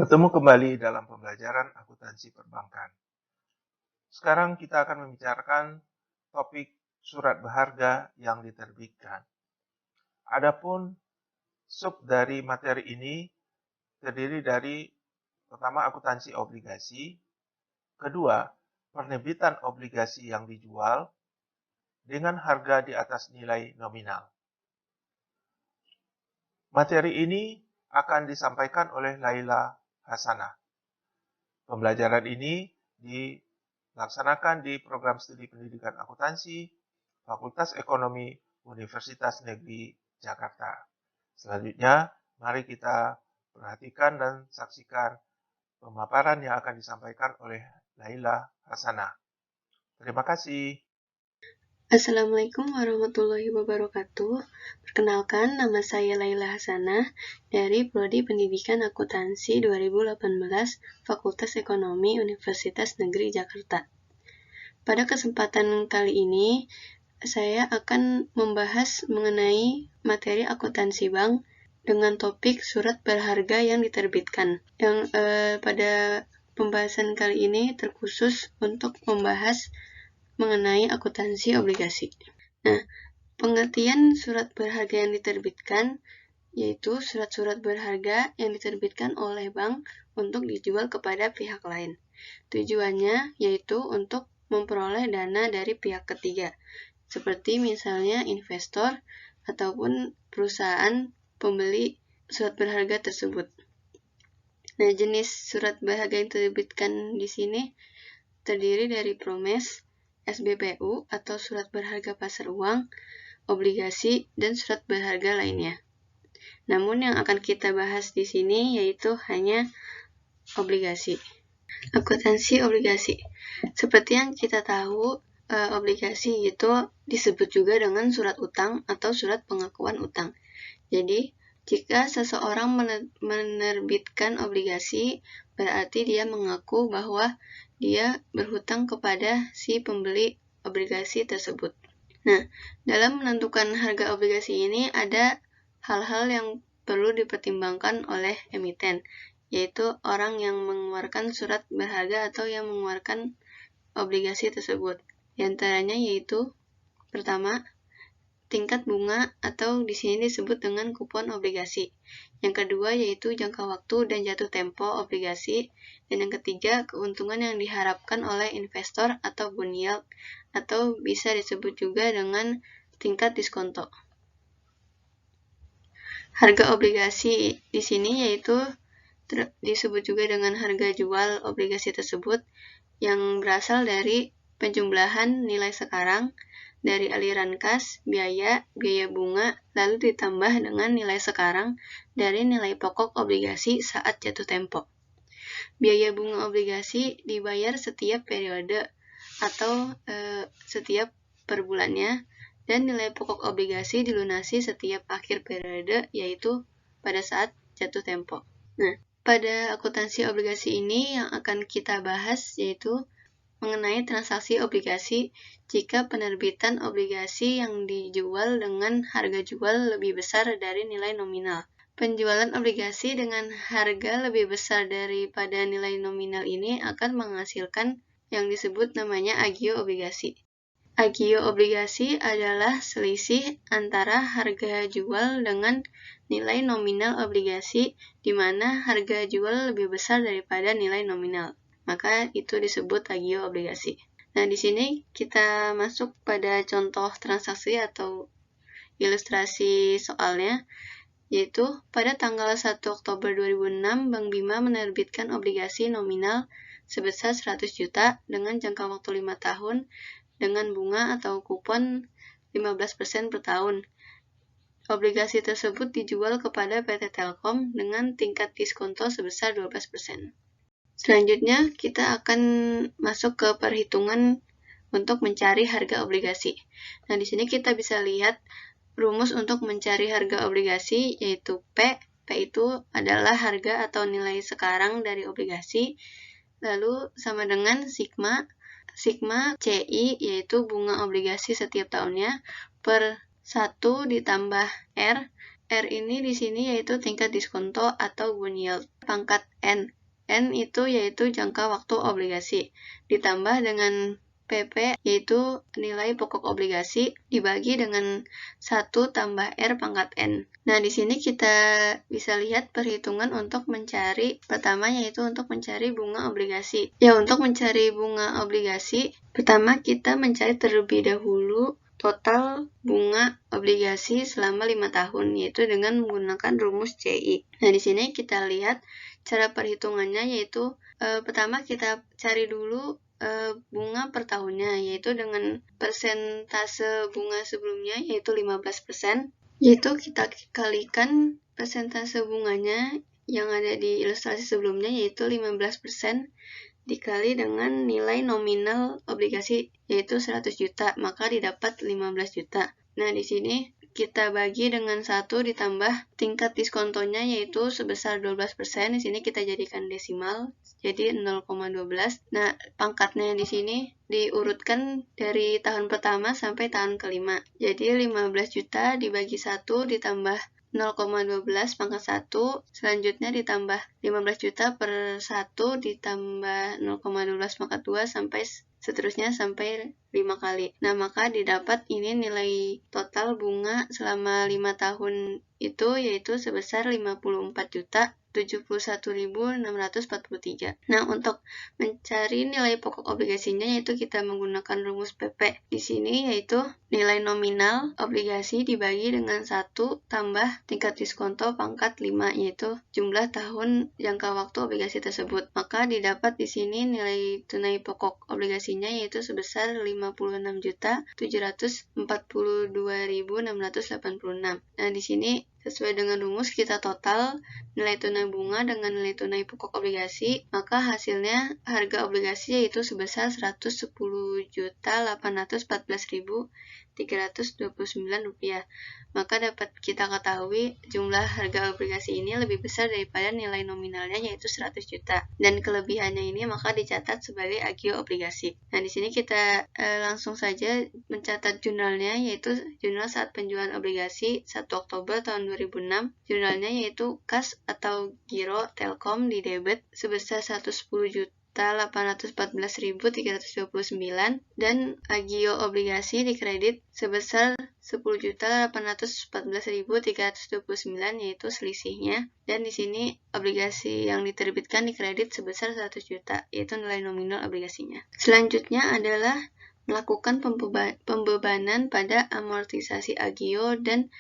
Bertemu kembali dalam pembelajaran akuntansi perbankan. Sekarang kita akan membicarakan topik surat berharga yang diterbitkan. Adapun sub dari materi ini terdiri dari pertama akuntansi obligasi, kedua penerbitan obligasi yang dijual dengan harga di atas nilai nominal. Materi ini akan disampaikan oleh Laila Hasanah. Pembelajaran ini dilaksanakan di program studi pendidikan akuntansi, Fakultas Ekonomi, Universitas Negeri Jakarta. Selanjutnya, mari kita perhatikan dan saksikan pemaparan yang akan disampaikan oleh Laila Hasanah. Terima kasih. Assalamualaikum warahmatullahi wabarakatuh. Perkenalkan, nama saya Laila Hasanah dari Prodi Pendidikan Akuntansi 2018 Fakultas Ekonomi Universitas Negeri Jakarta. Pada kesempatan kali ini, saya akan membahas mengenai materi akuntansi bank dengan topik surat berharga yang diterbitkan. Yang pada pembahasan kali ini terkhusus untuk membahas mengenai akuntansi obligasi. Nah, pengertian surat berharga yang diterbitkan yaitu surat-surat berharga yang diterbitkan oleh bank untuk dijual kepada pihak lain. Tujuannya yaitu untuk memperoleh dana dari pihak ketiga, seperti misalnya investor ataupun perusahaan pembeli surat berharga tersebut. Nah, jenis surat berharga yang diterbitkan di sini terdiri dari promes, SBPU atau surat berharga pasar uang, obligasi, dan surat berharga lainnya. Namun yang akan kita bahas di sini yaitu hanya obligasi. Akuntansi obligasi. Seperti yang kita tahu, obligasi itu disebut juga dengan surat utang atau surat pengakuan utang. Jadi, jika seseorang menerbitkan obligasi, berarti dia mengaku bahwa dia berhutang kepada si pembeli obligasi tersebut. Nah, dalam menentukan harga obligasi ini ada hal-hal yang perlu dipertimbangkan oleh emiten, yaitu orang yang mengeluarkan surat berharga atau yang mengeluarkan obligasi tersebut. Di antaranya yaitu pertama, tingkat bunga atau di sini disebut dengan kupon obligasi. Yang kedua yaitu jangka waktu dan jatuh tempo obligasi. Dan yang ketiga, keuntungan yang diharapkan oleh investor atau bond yield atau bisa disebut juga dengan tingkat diskonto. Harga obligasi di sini yaitu disebut juga dengan harga jual obligasi tersebut yang berasal dari penjumlahan nilai sekarang dari aliran kas, biaya bunga, lalu ditambah dengan nilai sekarang dari nilai pokok obligasi saat jatuh tempo. Biaya bunga obligasi dibayar setiap periode atau setiap per bulannya, dan nilai pokok obligasi dilunasi setiap akhir periode, yaitu pada saat jatuh tempo. Nah, pada akuntansi obligasi ini yang akan kita bahas yaitu mengenai transaksi obligasi jika penerbitan obligasi yang dijual dengan harga jual lebih besar dari nilai nominal. Penjualan obligasi dengan harga lebih besar daripada nilai nominal ini akan menghasilkan yang disebut namanya agio obligasi. Agio obligasi adalah selisih antara harga jual dengan nilai nominal obligasi di mana harga jual lebih besar daripada nilai nominal. Maka itu disebut agio obligasi. Nah, di sini kita masuk pada contoh transaksi atau ilustrasi soalnya, yaitu pada tanggal 1 Oktober 2006, Bank Bima menerbitkan obligasi nominal sebesar 100 juta dengan jangka waktu 5 tahun dengan bunga atau kupon 15% per tahun. Obligasi tersebut dijual kepada PT Telkom dengan tingkat diskonto sebesar 12%. Selanjutnya, kita akan masuk ke perhitungan untuk mencari harga obligasi. Nah, di sini kita bisa lihat rumus untuk mencari harga obligasi yaitu P. P itu adalah harga atau nilai sekarang dari obligasi, lalu sama dengan sigma CI yaitu bunga obligasi setiap tahunnya per 1 ditambah R R ini di sini yaitu tingkat diskonto atau bond yield. Pangkat N. N itu yaitu jangka waktu obligasi. Ditambah dengan PP yaitu nilai pokok obligasi dibagi dengan 1 tambah R pangkat N. Nah, di sini kita bisa lihat perhitungan untuk mencari, pertama yaitu untuk mencari bunga obligasi. Ya, untuk mencari bunga obligasi, pertama kita mencari terlebih dahulu total bunga obligasi selama 5 tahun, yaitu dengan menggunakan rumus CI. Nah, di sini kita lihat cara perhitungannya yaitu pertama kita cari dulu bunga per tahunnya, yaitu dengan persentase bunga sebelumnya yaitu 15%, yaitu kita kalikan persentase bunganya yang ada di ilustrasi sebelumnya yaitu 15% dikali dengan nilai nominal obligasi yaitu 100 juta, maka didapat 15 juta. Nah, di sini kita bagi dengan 1 ditambah tingkat diskontonya yaitu sebesar 12%. Di sini kita jadikan desimal, jadi 0,12. Nah, pangkatnya di sini diurutkan dari tahun pertama sampai tahun kelima. Jadi 15 juta dibagi 1 ditambah 0,12 pangkat 1, selanjutnya ditambah 15 juta per 1 ditambah 0,12 pangkat 2 sampai seterusnya sampai 5 kali. Nah, maka didapat ini nilai total bunga selama 5 tahun itu yaitu sebesar 54.071.643. Nah, untuk mencari nilai pokok obligasinya yaitu kita menggunakan rumus PP. Di sini yaitu nilai nominal obligasi dibagi dengan 1 tambah tingkat diskonto pangkat 5 yaitu jumlah tahun jangka waktu obligasi tersebut. Maka didapat di sini nilai tunai pokok obligasinya yaitu sebesar 56.742.686. Nah, di sini sesuai dengan rumus kita total nilai tunai bunga dengan nilai tunai pokok obligasi, maka hasilnya harga obligasi yaitu sebesar Rp110.814.329. Maka dapat kita ketahui jumlah harga obligasi ini lebih besar daripada nilai nominalnya yaitu 100 juta. Dan kelebihannya ini maka dicatat sebagai agio obligasi. Nah, di sini kita langsung saja mencatat jurnalnya yaitu jurnal saat penjualan obligasi 1 Oktober tahun 2006. Jurnalnya yaitu kas atau giro Telkom di debit sebesar 110.814.329 dan agio obligasi di kredit sebesar 10.814.329 yaitu selisihnya. Dan di sini obligasi yang diterbitkan di kredit sebesar 100 juta yaitu nilai nominal obligasinya. Selanjutnya adalah melakukan pembebanan pada amortisasi agio dan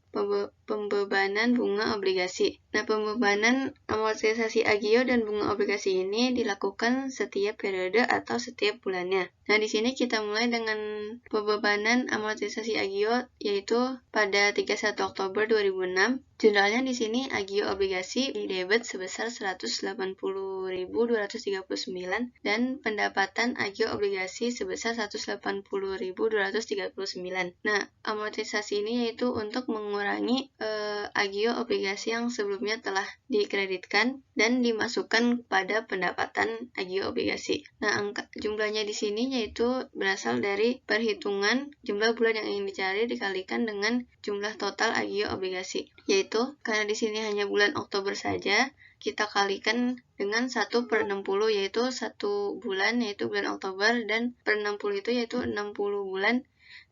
pembebanan bunga obligasi. Nah, pembebanan amortisasi agio dan bunga obligasi ini dilakukan setiap periode atau setiap bulannya. Nah, di sini kita mulai dengan pembebanan amortisasi agio yaitu pada 31 Oktober 2006. Jurnalnya di sini agio obligasi di debit sebesar 180.239 dan pendapatan agio obligasi sebesar 180.239. Nah, amortisasi ini yaitu untuk mengurangi agio obligasi yang sebelumnya telah dikreditkan dan dimasukkan pada pendapatan agio obligasi. Nah, jumlahnya di sini yaitu berasal dari perhitungan jumlah bulan yang ingin dicari dikalikan dengan jumlah total agio obligasi. Yaitu karena di sini hanya bulan Oktober saja, kita kalikan dengan 1/60 yaitu 1 bulan yaitu bulan Oktober dan per 60 itu yaitu 60 bulan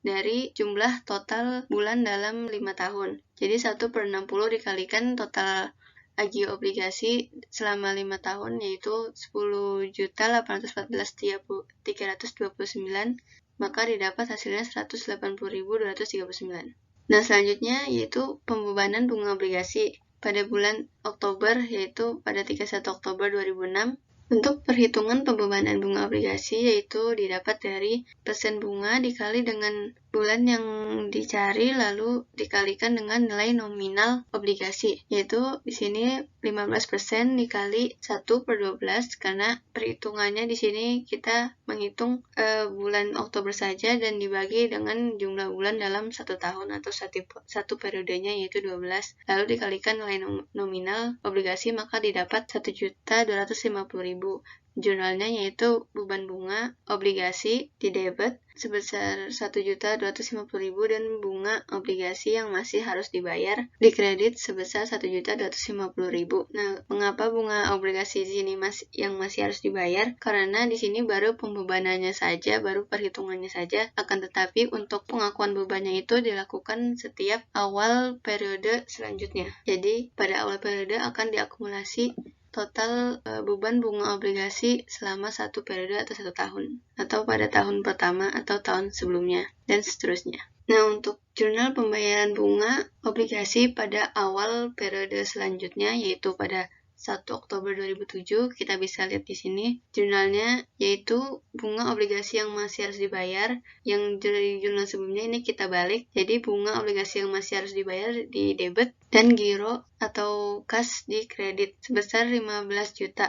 dari jumlah total bulan dalam 5 tahun. Jadi 1/60 dikalikan total agio obligasi selama 5 tahun yaitu 10.814.329, maka didapat hasilnya 180.239. Nah, selanjutnya yaitu pembebanan bunga obligasi pada bulan Oktober yaitu pada 31 Oktober 2006. Untuk perhitungan pembebanan bunga obligasi yaitu didapat dari persen bunga dikali dengan bulan yang dicari lalu dikalikan dengan nilai nominal obligasi yaitu di sini 15% dikali 1/12 karena perhitungannya di sini kita menghitung bulan Oktober saja dan dibagi dengan jumlah bulan dalam 1 tahun atau satu periodenya yaitu 12 lalu dikalikan nilai nominal obligasi maka didapat 1.250.000. jurnalnya yaitu beban bunga obligasi di debit sebesar 1.250.000 dan bunga obligasi yang masih harus dibayar di kredit sebesar 1.250.000. Nah, mengapa bunga obligasi di sini yang masih harus dibayar? Karena di sini baru pembebanannya saja, baru perhitungannya saja, akan tetapi untuk pengakuan bebannya itu dilakukan setiap awal periode selanjutnya. Jadi, pada awal periode akan diakumulasi total beban bunga obligasi selama satu periode atau 1 tahun, atau pada tahun pertama atau tahun sebelumnya, dan seterusnya. Nah, untuk jurnal pembayaran bunga obligasi pada awal periode selanjutnya, yaitu pada 1 Oktober 2007, kita bisa lihat di sini jurnalnya, yaitu bunga obligasi yang masih harus dibayar. Yang dari jurnal sebelumnya ini kita balik, jadi bunga obligasi yang masih harus dibayar di debit dan giro atau kas di kredit sebesar 15 juta.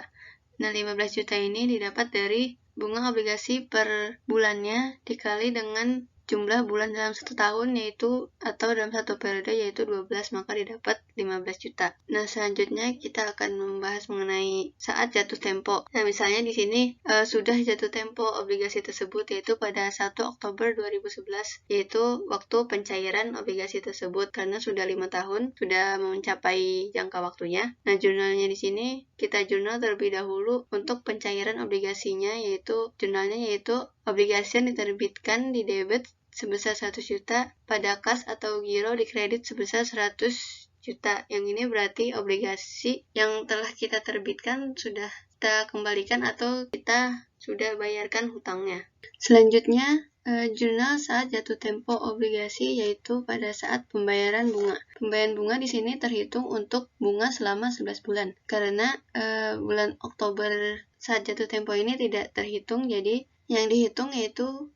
Nah, 15 juta ini didapat dari bunga obligasi per bulannya dikali dengan jumlah bulan dalam 1 tahun yaitu atau dalam 1 periode yaitu 12, maka didapat 15 juta. Nah, selanjutnya kita akan membahas mengenai saat jatuh tempo. Nah, misalnya di sini sudah jatuh tempo obligasi tersebut yaitu pada 1 Oktober 2011, yaitu waktu pencairan obligasi tersebut karena sudah 5 tahun, sudah mencapai jangka waktunya. Nah, jurnalnya di sini kita jurnal terlebih dahulu untuk pencairan obligasinya, yaitu jurnalnya yaitu obligasi yang diterbitkan di debit sebesar 100 juta pada kas atau giro di kredit sebesar 100 juta. Yang ini berarti obligasi yang telah kita terbitkan sudah kita kembalikan atau kita sudah bayarkan hutangnya. Selanjutnya, jurnal saat jatuh tempo obligasi yaitu pada saat pembayaran bunga. Pembayaran bunga di sini terhitung untuk bunga selama 11 bulan. Karena bulan Oktober saat jatuh tempo ini tidak terhitung, jadi yang dihitung yaitu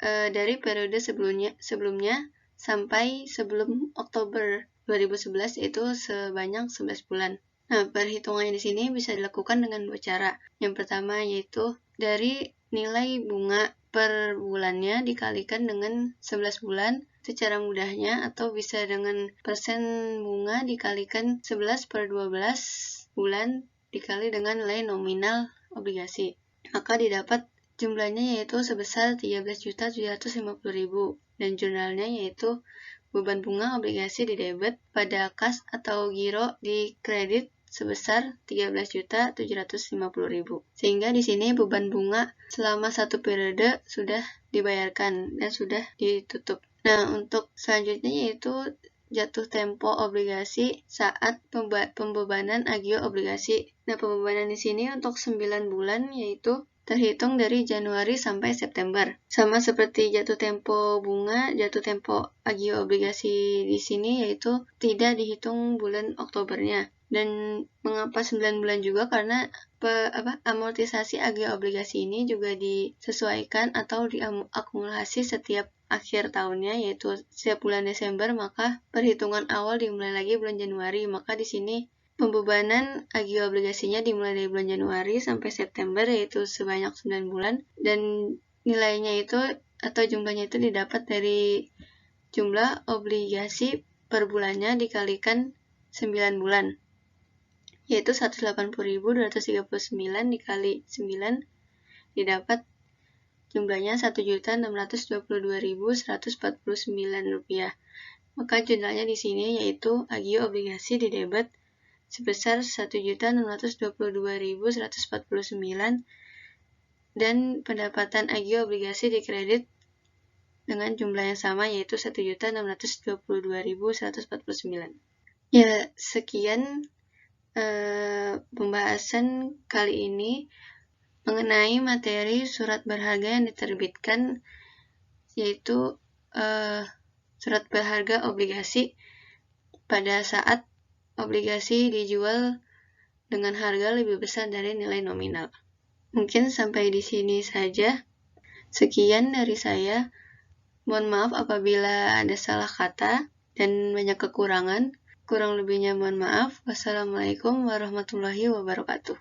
dari periode sebelumnya sampai sebelum Oktober 2011 yaitu sebanyak 11 bulan. Nah, perhitungannya di sini bisa dilakukan dengan 2 cara. Yang pertama yaitu dari nilai bunga per bulannya dikalikan dengan 11 bulan secara mudahnya, atau bisa dengan persen bunga dikalikan 11 per 12 bulan dikali dengan nilai nominal obligasi. Maka didapat jumlahnya yaitu sebesar 13.750.000 dan jurnalnya yaitu beban bunga obligasi di debit pada kas atau giro di kredit sebesar 13.750.000. Sehingga di sini beban bunga selama 1 periode sudah dibayarkan dan sudah ditutup. Nah, untuk selanjutnya yaitu jatuh tempo obligasi saat pembebanan agio obligasi. Nah, pembebanan di sini untuk 9 bulan yaitu terhitung dari Januari sampai September. Sama seperti jatuh tempo bunga, jatuh tempo agio obligasi di sini yaitu tidak dihitung bulan Oktobernya. Dan mengapa 9 bulan juga? Karena amortisasi agio obligasi ini juga disesuaikan atau diakumulasi setiap akhir tahunnya, yaitu setiap bulan Desember, maka perhitungan awal dimulai lagi bulan Januari. Maka di sini pembebanan agio obligasinya dimulai dari bulan Januari sampai September, yaitu sebanyak 9 bulan, dan nilainya itu atau jumlahnya itu didapat dari jumlah obligasi per bulannya dikalikan 9 bulan, yaitu 180.239 dikali 9 didapat jumlahnya 1.622.149 rupiah. Maka jurnalnya di sini yaitu agio obligasi di debit sebesar 1.622.149 dan pendapatan agio obligasi di kredit dengan jumlah yang sama yaitu 1.622.149. Ya, sekian pembahasan kali ini mengenai materi surat berharga yang diterbitkan, yaitu surat berharga obligasi pada saat obligasi dijual dengan harga lebih besar dari nilai nominal. Mungkin sampai di sini saja. Sekian dari saya. Mohon maaf apabila ada salah kata dan banyak kekurangan. Kurang lebihnya mohon maaf. Wassalamualaikum warahmatullahi wabarakatuh.